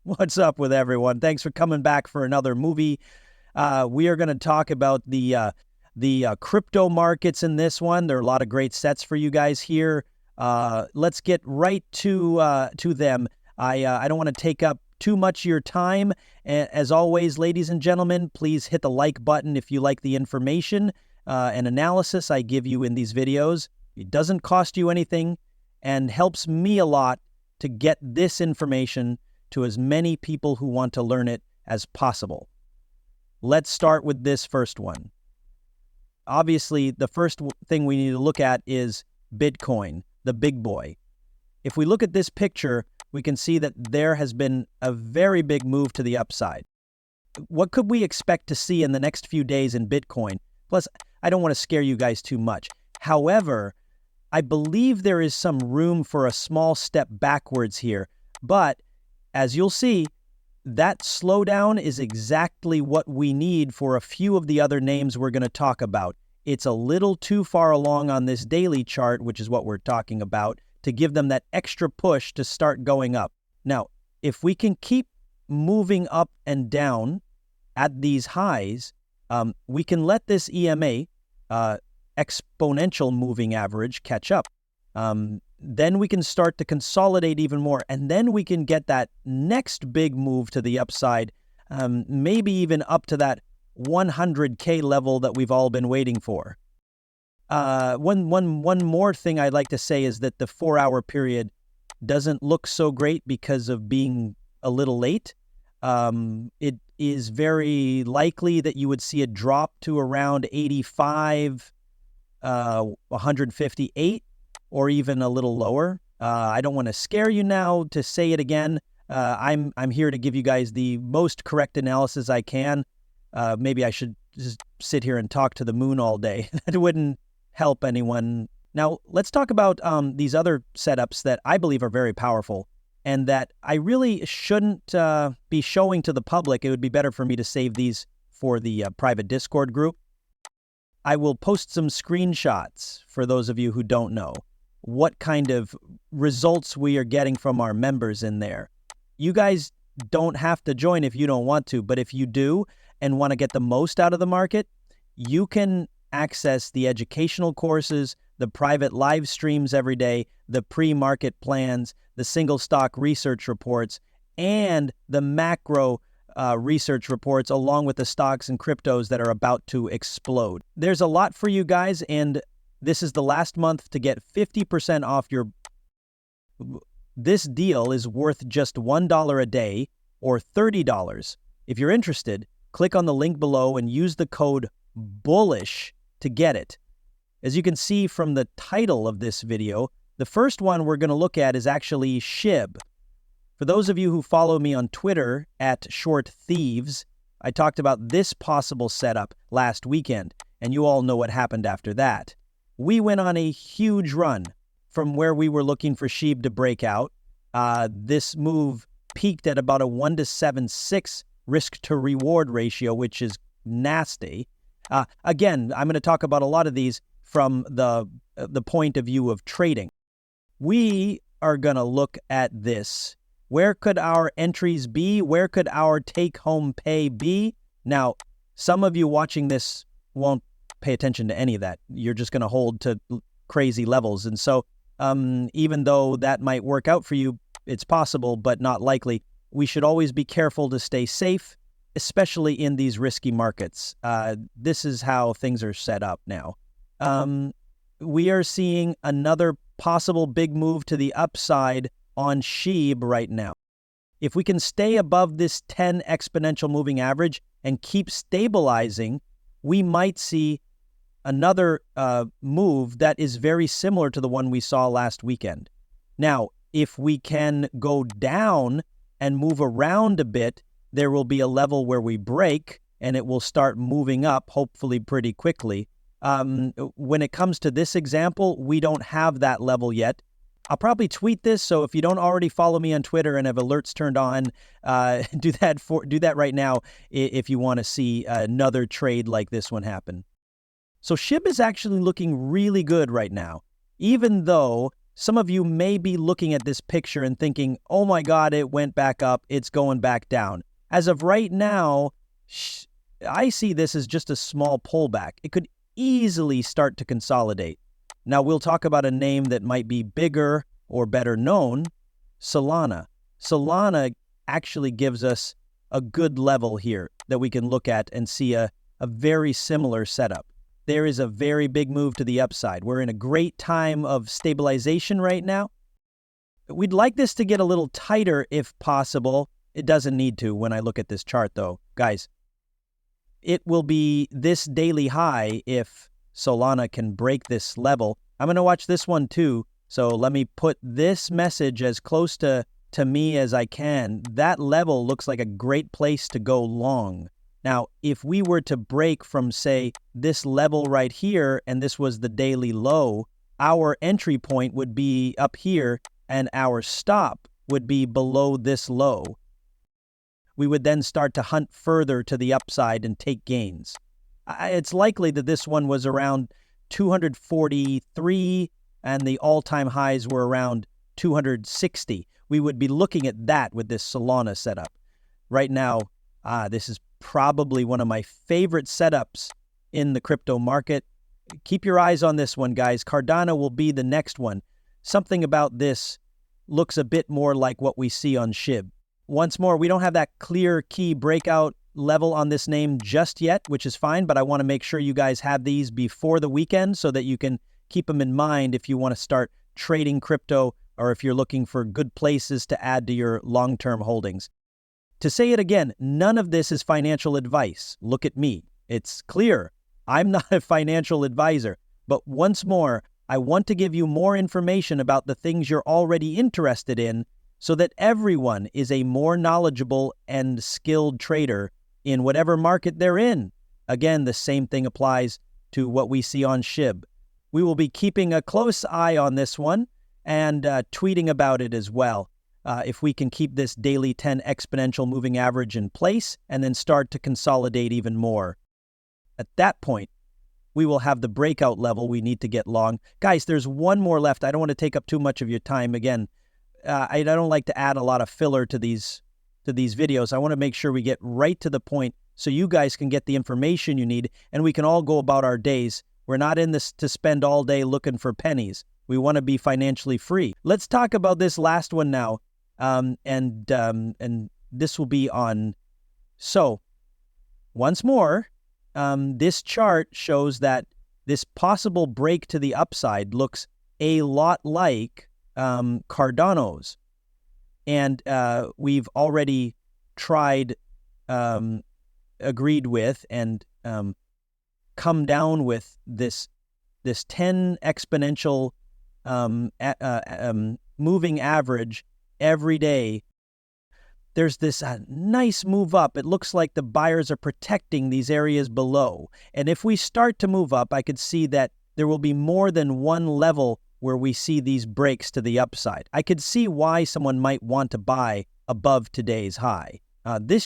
What's up with everyone? Thanks for coming back for another movie. We are going to talk about the crypto markets in this one. There are a lot of great sets for you guys here. Let's get right to them. I don't want to take up too much of your time. As always, ladies and gentlemen, please hit the like button if you like the information and analysis I give you in these videos. It doesn't cost you anything and helps me a lot to get this information to as many people who want to learn it as possible. Let's start with this first one. Obviously, the first thing we need to look at is Bitcoin, the big boy. If we look at this picture, we can see that there has been a very big move to the upside. What could we expect to see in the next few days in Bitcoin? Plus, I don't want to scare you guys too much. However, I believe there is some room for a small step backwards here, but as you'll see, that slowdown is exactly what we need for a few of the other names we're going to talk about. It's a little too far along on this daily chart, which is what we're talking about, to give them that extra push to start going up. Now, if we can keep moving up and down at these highs, we can let this EMA, exponential moving average, catch up. Then we can start to consolidate even more, and then we can get that next big move to the upside, maybe even up to that 100K level that we've all been waiting for. One more thing I'd like to say is that the 4-hour period doesn't look so great because of being a little late. It is very likely that you would see a drop to around 85, 158. Or even a little lower. I don't want to scare you now to say it again. I'm here to give you guys the most correct analysis I can. Maybe I should just sit here and talk to the moon all day. That wouldn't help anyone. Now, let's talk about these other setups that I believe are very powerful and that I really shouldn't be showing to the public. It would be better for me to save these for the private Discord group. I will post some screenshots for those of you who don't know what kind of results we are getting from our members in there. You guys don't have to join if you don't want to, but if you do and want to get the most out of the market, you can access the educational courses, the private live streams every day, the pre-market plans, the single stock research reports, and the macro research reports along with the stocks and cryptos that are about to explode. There's a lot for you guys, and this is the last month to get 50% off your... This deal is worth just $1 a day or $30. If you're interested, click on the link below and use the code BULLISH to get it. As you can see from the title of this video, the first one we're going to look at is actually Shib. For those of you who follow me on Twitter at Short Thieves, I talked about this possible setup last weekend, and you all know what happened after that. We went on a huge run from where we were looking for Shib to break out. This move peaked at about a 1-to-7.6 risk to reward ratio, which is nasty. Again, I'm going to talk about a lot of these from the point of view of trading. We are going to look at this. Where could our entries be? Where could our take-home pay be? Now, some of you watching this won't pay attention to any of that. You're just going to hold to crazy levels. And so even though that might work out for you, it's possible, but not likely. We should always be careful to stay safe, especially in these risky markets. This is how things are set up now. We are seeing another possible big move to the upside on Shib right now. If we can stay above this 10 exponential moving average and keep stabilizing, we might see another move that is very similar to the one we saw last weekend. Now, if we can go down and move around a bit, there will be a level where we break and it will start moving up, hopefully pretty quickly. When it comes to this example, we don't have that level yet. I'll probably tweet this, so if you don't already follow me on Twitter and have alerts turned on, do that right now if you want to see another trade like this one happen. So Shib is actually looking really good right now, even though Some of you may be looking at this picture and thinking, oh my God, it went back up, it's going back down. As of right now, I see this as just a small pullback. It could easily start to consolidate. Now, we'll talk about a name that might be bigger or better known, Solana. Solana actually gives us a good level here that we can look at and see a very similar setup. There is a very big move to the upside. We're in a great time of stabilization right now. We'd like this to get a little tighter if possible. It doesn't need to when I look at this chart though. Guys, it will be this daily high if Solana can break this level. I'm going to watch this one too. So let me put this message as close to me as I can. That level looks like a great place to go long. Now, if we were to break from, say, this level right here, and this was the daily low, our entry point would be up here, and our stop would be below this low. We would then start to hunt further to the upside and take gains. It's likely that this one was around 243, and the all-time highs were around 260. We would be looking at that with this Solana setup. Right now, this is probably one of my favorite setups in the crypto market. Keep your eyes on this one, guys. Cardano will be the next one. Something about this looks a bit more like what we see on Shib. Once more, we don't have that clear key breakout level on this name just yet, which is fine, but I want to make sure you guys have these before the weekend so that you can keep them in mind if you want to start trading crypto or if you're looking for good places to add to your long-term holdings. To say it again, none of this is financial advice. Look at me. It's clear. I'm not a financial advisor. But once more, I want to give you more information about the things you're already interested in so that everyone is a more knowledgeable and skilled trader in whatever market they're in. Again, the same thing applies to what we see on Shib. We will be keeping a close eye on this one and tweeting about it as well. If we can keep this daily 10 exponential moving average in place and then start to consolidate even more. At that point, we will have the breakout level we need to get long. Guys, there's one more left. I don't want to take up too much of your time. Again, I don't like to add a lot of filler to these videos. I want to make sure we get right to the point so you guys can get the information you need and we can all go about our days. We're not in this to spend all day looking for pennies. We want to be financially free. Let's talk about this last one now. And this will be on. So once more, this chart shows that this possible break to the upside looks a lot like Cardano's. And we've already tried, agreed with, and come down with this 10 exponential moving average every day. There's this nice move up. It looks like the buyers are protecting these areas below. And if we start to move up, I could see that there will be more than one level where we see these breaks to the upside. I could see why someone might want to buy above today's high. This